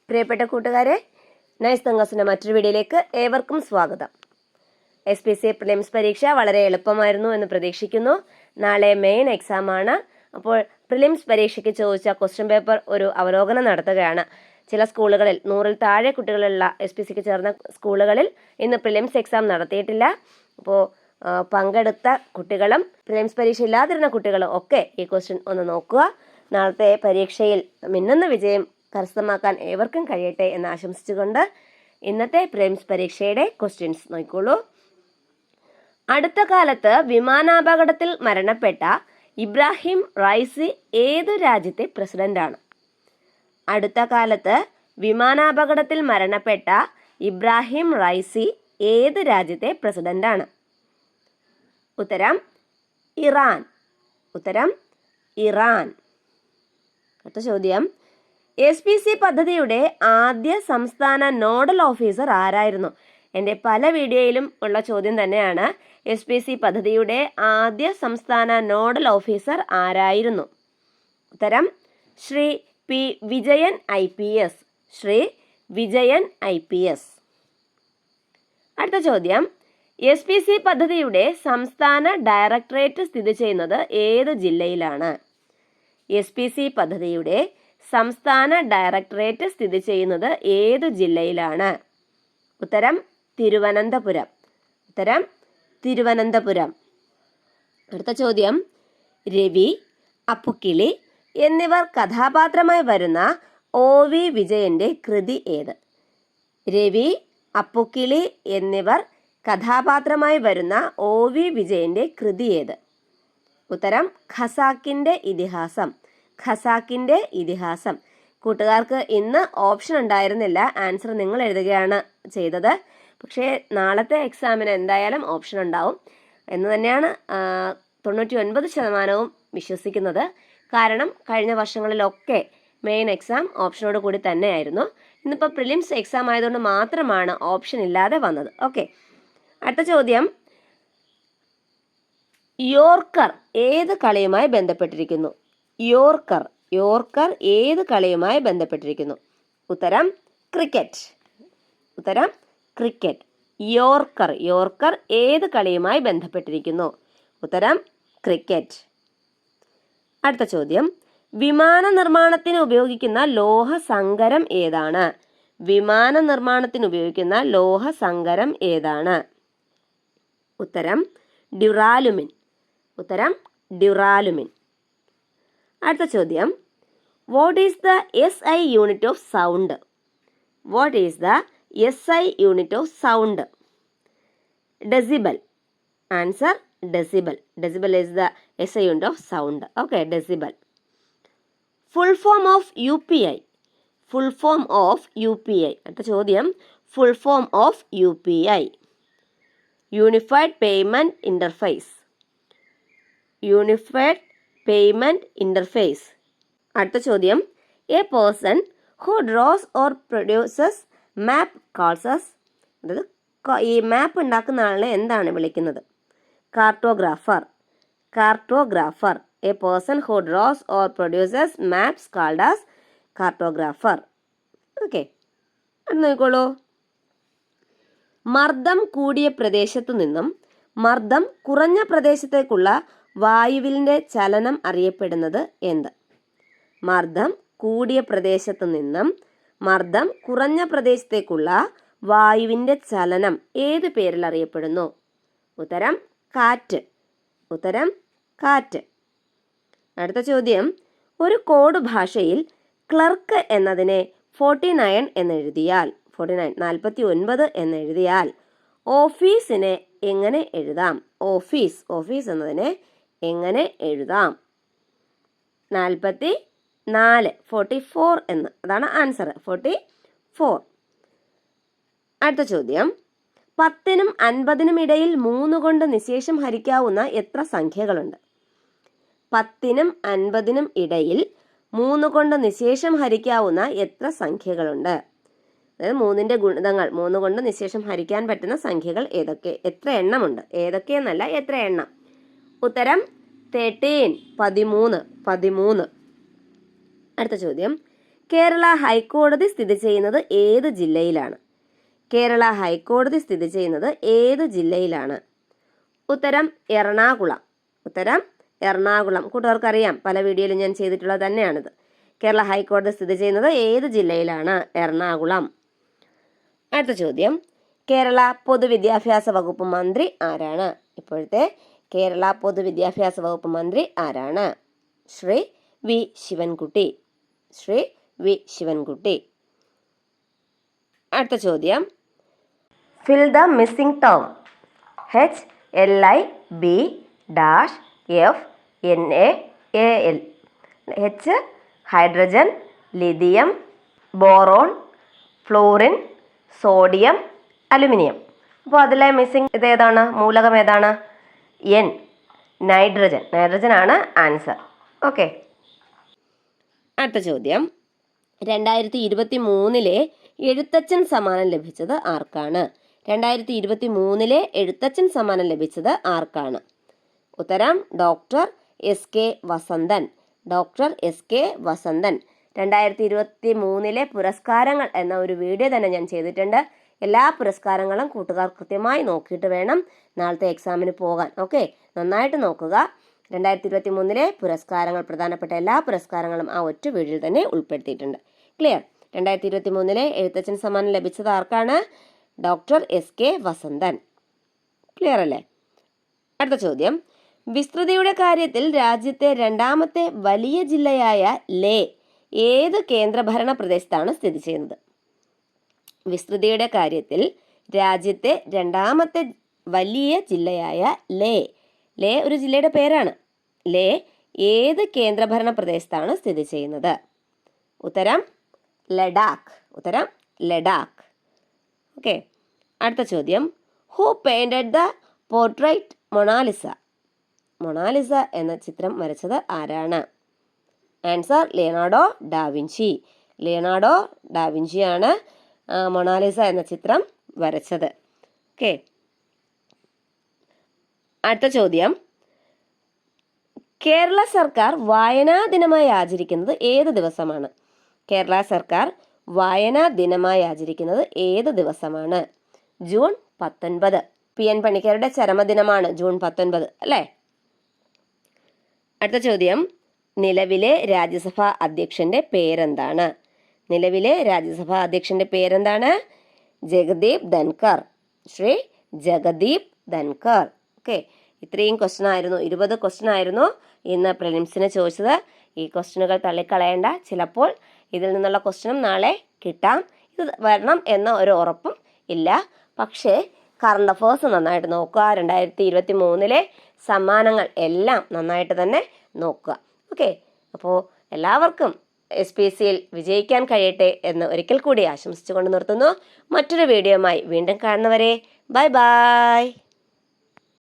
പ്രിയപ്പെട്ട കൂട്ടുകാരെ, നൈസ് തങ്കസിന്റെ മറ്റൊരു വീഡിയോയിലേക്ക് ഏവർക്കും സ്വാഗതം. SPC പ്രിലിംസ് പരീക്ഷ വളരെ എളുപ്പമായിരുന്നു എന്ന് പ്രതീക്ഷിക്കുന്നു. നാളെ മെയിൻ എക്സാം ആണ്. അപ്പോൾ പ്രിലിംസ് പരീക്ഷയ്ക്ക് ചോദിച്ച ക്വസ്റ്റ്യൻ പേപ്പർ ഒരു അവലോകനം നടത്തുകയാണ്. ചില സ്കൂളുകളിൽ 100-ൽ താഴെ കുട്ടികളുള്ള SPCക്ക് ചേർന്ന സ്കൂളുകളിൽ ഇന്ന് പ്രിലിംസ് എക്സാം നടത്തിയിട്ടില്ല. അപ്പോൾ പങ്കെടുത്ത കുട്ടികളും പ്രിലിംസ് പരീക്ഷ ഇല്ലാതിരുന്ന കുട്ടികളും ഒക്കെ ഈ ക്വസ്റ്റ്യൻ ഒന്ന് നോക്കുക. നാളത്തെ പരീക്ഷയിൽ മിന്നുന്ന വിജയം കരസ്ഥമാക്കാൻ ഏവർക്കും കഴിയട്ടെ എന്ന് ആശംസിച്ചുകൊണ്ട് ഇന്നത്തെ പ്രിലിംസ് പരീക്ഷയുടെ ക്വസ്റ്റ്യൻസ് നോക്കിക്കോളൂ. അടുത്ത കാലത്ത് വിമാനാപകടത്തിൽ മരണപ്പെട്ട ഇബ്രാഹിം റൈസി ഏതു രാജ്യത്തെ പ്രസിഡന്റാണ്? അടുത്ത കാലത്ത് വിമാനാപകടത്തിൽ മരണപ്പെട്ട ഇബ്രാഹിം റൈസി ഏത് രാജ്യത്തെ പ്രസിഡന്റാണ്? ഉത്തരം ഇറാൻ. ഉത്തരം ഇറാൻ. അടുത്ത ചോദ്യം, SPC പദ്ധതിയുടെ ആദ്യ സംസ്ഥാന നോഡൽ ഓഫീസർ ആരായിരുന്നു? എൻ്റെ പല വീഡിയോയിലും ഉള്ള ചോദ്യം തന്നെയാണ്. SPC പദ്ധതിയുടെ ആദ്യ സംസ്ഥാന നോഡൽ ഓഫീസർ ആരായിരുന്നു? ഉത്തരം Shri P. Vijayan IPS. Shri Vijayan IPS. അടുത്ത ചോദ്യം, SPC പദ്ധതിയുടെ സംസ്ഥാന ഡയറക്ടറേറ്റ് സ്ഥിതി ചെയ്യുന്നത് ഏത് ജില്ലയിലാണ്? SPC പദ്ധതിയുടെ സംസ്ഥാന ഡയറക്ടറേറ്റ് സ്ഥിതി ചെയ്യുന്നത് ഏതു ജില്ലയിലാണ്? ഉത്തരം തിരുവനന്തപുരം. ഉത്തരം തിരുവനന്തപുരം. അടുത്ത ചോദ്യം, രവി, അപ്പുക്കിളി എന്നിവർ കഥാപാത്രമായി വരുന്ന OV വിജയന്റെ കൃതി ഏത്? രവി, അപ്പുക്കിളി എന്നിവർ കഥാപാത്രമായി വരുന്ന OV വിജയന്റെ കൃതി ഏത്? ഉത്തരം ഖസാക്കിന്റെ ഇതിഹാസം. ഖസാക്കിന്റെ ഇതിഹാസം. കൂട്ടുകാർക്ക് ഇന്ന് ഓപ്ഷൻ ഉണ്ടായിരുന്നില്ല, ആൻസർ നിങ്ങൾ എഴുതുകയാണ് ചെയ്തത്. പക്ഷേ നാളത്തെ എക്സാമിന് എന്തായാലും ഓപ്ഷൻ ഉണ്ടാവും എന്ന് തന്നെയാണ് 99% വിശ്വസിക്കുന്നത്. കാരണം കഴിഞ്ഞ വർഷങ്ങളിലൊക്കെ മെയിൻ എക്സാം ഓപ്ഷനോട് കൂടി തന്നെയായിരുന്നു. ഇന്നിപ്പോൾ പ്രിലിംസ് എക്സാം ആയതുകൊണ്ട് മാത്രമാണ് ഓപ്ഷൻ ഇല്ലാതെ വന്നത്. ഓക്കെ, അടുത്ത ചോദ്യം, യോർക്കർ ഏത് കളിയുമായി ബന്ധപ്പെട്ടിരിക്കുന്നു? യോർക്കർ ഏത് കളിയുമായി ബന്ധപ്പെട്ടിരിക്കുന്നു? ഉത്തരം ക്രിക്കറ്റ്. ഉത്തരം ക്രിക്കറ്റ്. യോർക്കർ ഏത് കളിയുമായി ബന്ധപ്പെട്ടിരിക്കുന്നു? ഉത്തരം ക്രിക്കറ്റ്. അടുത്ത ചോദ്യം, വിമാന നിർമ്മാണത്തിന് ഉപയോഗിക്കുന്ന ലോഹ സങ്കരം ഏതാണ്? വിമാന നിർമ്മാണത്തിന് ഉപയോഗിക്കുന്ന ലോഹ സങ്കരം ഏതാണ്? ഉത്തരം ഡ്യൂറാലുമിൻ. ഉത്തരം ഡ്യൂറാലുമിൻ. അടുത്ത ചോദ്യം, what is the SI unit of sound? What is the SI unit of sound? Decibel. Answer decibel. Decibel is the SI unit of sound. Okay, decibel. Full form of UPI. Full form of UPI. അടുത്ത ചോദ്യം, full form of UPI. Unified payment interface. Unified payment interface. അടുത്ത ചോദ്യം, a person who draws or produces map കാൾസസ്. അതായത് ഈ map ഉണ്ടാക്കുന്ന ആളിനെ എന്താണ് വിളിക്കുന്നത്? Cartographer. Cartographer. A person who draws or produces maps called as cartographer. Okay, അത് നോക്കിക്കോളൂ. മർദ്ദം കൂടിയ പ്രദേശത്തു നിന്നും മർദ്ദം കുറഞ്ഞ പ്രദേശത്തേക്കുള്ള വായുവിന്റെ ചലനം അറിയപ്പെടുന്നത് എന്ത്? മർദ്ദം കൂടിയ പ്രദേശത്തു നിന്നും മർദ്ദം കുറഞ്ഞ പ്രദേശത്തേക്കുള്ള വായുവിന്റെ ചലനം ഏത് പേരിൽ അറിയപ്പെടുന്നു? ഉത്തരം കാറ്റ്. ഉത്തരം കാറ്റ്. അടുത്ത ചോദ്യം, ഒരു കോഡ് ഭാഷയിൽ ക്ലർക്ക് എന്നതിനെ 49 എന്നെഴുതിയാൽ 49 എന്നെഴുതിയാൽ ഓഫീസിനെ എങ്ങനെ എഴുതാം? ഓഫീസ് എന്നതിനെ എങ്ങനെ എഴുതാം? 44 എന്ന്. അതാണ് ആൻസർ, 44. അടുത്ത ചോദ്യം, 10നും 50നും ഇടയിൽ 3 കൊണ്ട് നിശേഷം ഹരിക്കാവുന്ന എത്ര സംഖ്യകളുണ്ട്? 10നും 50നും ഇടയിൽ 3 കൊണ്ട് നിശേഷം ഹരിക്കാവുന്ന എത്ര സംഖ്യകളുണ്ട്? അതായത് 3ന്റെ ഗുണിതങ്ങൾ, 3 കൊണ്ട് നിശേഷം ഹരിക്കാൻ പറ്റുന്ന സംഖ്യകൾ ഏതൊക്കെ? എത്ര എണ്ണമുണ്ട്? ഏതൊക്കെയെന്നല്ല, എത്ര എണ്ണം? ഉത്തരം 13. 13. അടുത്ത ചോദ്യം, കേരള ഹൈക്കോടതി സ്ഥിതി ചെയ്യുന്നത് ഏത് ജില്ലയിലാണ്? കേരള ഹൈക്കോടതി സ്ഥിതി ചെയ്യുന്നത് ഏത് ജില്ലയിലാണ്? ഉത്തരം എറണാകുളം. ഉത്തരം എറണാകുളം. കൂട്ടുകാർക്കറിയാം, പല വീഡിയോയിലും ഞാൻ ചെയ്തിട്ടുള്ളത് തന്നെയാണിത്. കേരള ഹൈക്കോടതി സ്ഥിതി ചെയ്യുന്നത് ഏത് ജില്ലയിലാണ്? എറണാകുളം. അടുത്ത ചോദ്യം, കേരള പൊതുവിദ്യാഭ്യാസ വകുപ്പ് മന്ത്രി ആരാണ്? ഇപ്പോഴത്തെ കേരള പൊതുവിദ്യാഭ്യാസ വകുപ്പ് മന്ത്രി ആരാണ്? ശ്രീ വി ശിവൻകുട്ടി. ശ്രീ വി ശിവൻകുട്ടി. അടുത്ത ചോദ്യം, fill the missing term. HLIB-FNAAL. H hydrogen, lithium, boron, fluorine, sodium, aluminium. അപ്പോൾ അതിലെ മിസ്സിംഗ് ഇതേതാണ്? മൂലകം ഏതാണ്? N, nitrogen. നൈട്രജൻ ആണ് ആൻസർ. ഓക്കെ. അടുത്ത ചോദ്യം, 2023 എഴുത്തച്ഛൻ സമ്മാനം ലഭിച്ചത് ആർക്കാണ്? 2023 എഴുത്തച്ഛൻ സമ്മാനം ലഭിച്ചത് ആർക്കാണ്? ഉത്തരം doctor SK Vasanthan. Doctor SK Vasanthan. 2023 പുരസ്കാരങ്ങൾ എന്ന ഒരു വീഡിയോ തന്നെ ഞാൻ ചെയ്തിട്ടുണ്ട്. എല്ലാ പുരസ്കാരങ്ങളും കൂട്ടുകാർ കൃത്യമായി നോക്കിയിട്ട് വേണം നാളത്തെ എക്സാമിന് പോകാൻ. ഓക്കെ, നന്നായിട്ട് നോക്കുക. 2023 പുരസ്കാരങ്ങൾ, പ്രധാനപ്പെട്ട എല്ലാ പുരസ്കാരങ്ങളും ആ ഒറ്റ വീഡിയോയിൽ തന്നെ ഉൾപ്പെടുത്തിയിട്ടുണ്ട്. ക്ലിയർ? 2023 എഴുത്തച്ഛൻ സമ്മാനം ലഭിച്ചത് ആർക്കാണ്? Doctor SK Vasanthan. ക്ലിയർ അല്ലേ? അടുത്ത ചോദ്യം, വിസ്തൃതിയുടെ കാര്യത്തിൽ രാജ്യത്തെ രണ്ടാമത്തെ വലിയ ജില്ലയായ ലേ ഏത് കേന്ദ്രഭരണ പ്രദേശത്താണ് സ്ഥിതി ചെയ്യുന്നത്? വിസ്തൃതിയുടെ കാര്യത്തിൽ രാജ്യത്തെ രണ്ടാമത്തെ വലിയ ജില്ലയായ ലേ. ലേ ഒരു ജില്ലയുടെ പേരാണ്. ലേ ഏത് കേന്ദ്രഭരണ പ്രദേശത്താണ് സ്ഥിതി ചെയ്യുന്നത്? ഉത്തരം ലഡാക്ക്. ഉത്തരം ലഡാക്ക്. ഓക്കെ. അടുത്ത ചോദ്യം, who painted the portrait Mona Lisa? Mona Lisa എന്ന ചിത്രം വരച്ചത് ആരാണ്? Answer Leonardo da Vinci. ലിയനാർഡോ ഡാവിഞ്ചിയാണ് മൊണാലിസ എന്ന ചിത്രം വരച്ചത്. ഓക്കെ. അടുത്ത ചോദ്യം, കേരള സർക്കാർ വായനാ ദിനമായി ആചരിക്കുന്നത് ഏത് ദിവസമാണ്? കേരള സർക്കാർ വായനാ ദിനമായി ആചരിക്കുന്നത് ഏത് ദിവസമാണ്? ജൂൺ 19. PN പണിക്കരുടെ ചരമദിനമാണ് ജൂൺ 19, അല്ലേ? അടുത്ത ചോദ്യം, നിലവിലെ രാജ്യസഭാ അധ്യക്ഷന്റെ പേരെന്താണ്? നിലവിലെ രാജ്യസഭാ അധ്യക്ഷന്റെ പേരെന്താണ്? ജഗദീപ് ധൻകർ. ശ്രീ ജഗദീപ് ധൻകർ. ഓക്കെ. ഇത്രയും ക്വസ്റ്റ്യൻ ആയിരുന്നു, 20 ക്വസ്റ്റ്യൻ ആയിരുന്നു ഇന്ന് പ്രിലിംസിന് ചോദിച്ചത്. ഈ ക്വസ്റ്റ്യനുകൾ തള്ളിക്കളയേണ്ട. ചിലപ്പോൾ ഇതിൽ നിന്നുള്ള ക്വസ്റ്റ്യനും നാളെ കിട്ടാം. ഇത് വരണം എന്ന ഒരു ഉറപ്പും ഇല്ല. പക്ഷേ കറണ്ട് അഫേഴ്സ് നന്നായിട്ട് നോക്കുക. 2023 സമ്മാനങ്ങൾ എല്ലാം നന്നായിട്ട് തന്നെ നോക്കുക. ഓക്കെ. അപ്പോൾ എല്ലാവർക്കും SPSCയിൽ വിജയിക്കാൻ കഴിയട്ടെ എന്ന് ഒരിക്കൽ കൂടി ആശംസിച്ചുകൊണ്ട് നിർത്തുന്നു. മറ്റൊരു വീഡിയോയുമായി വീണ്ടും കാണുന്നവരെ ബൈ ബൈ.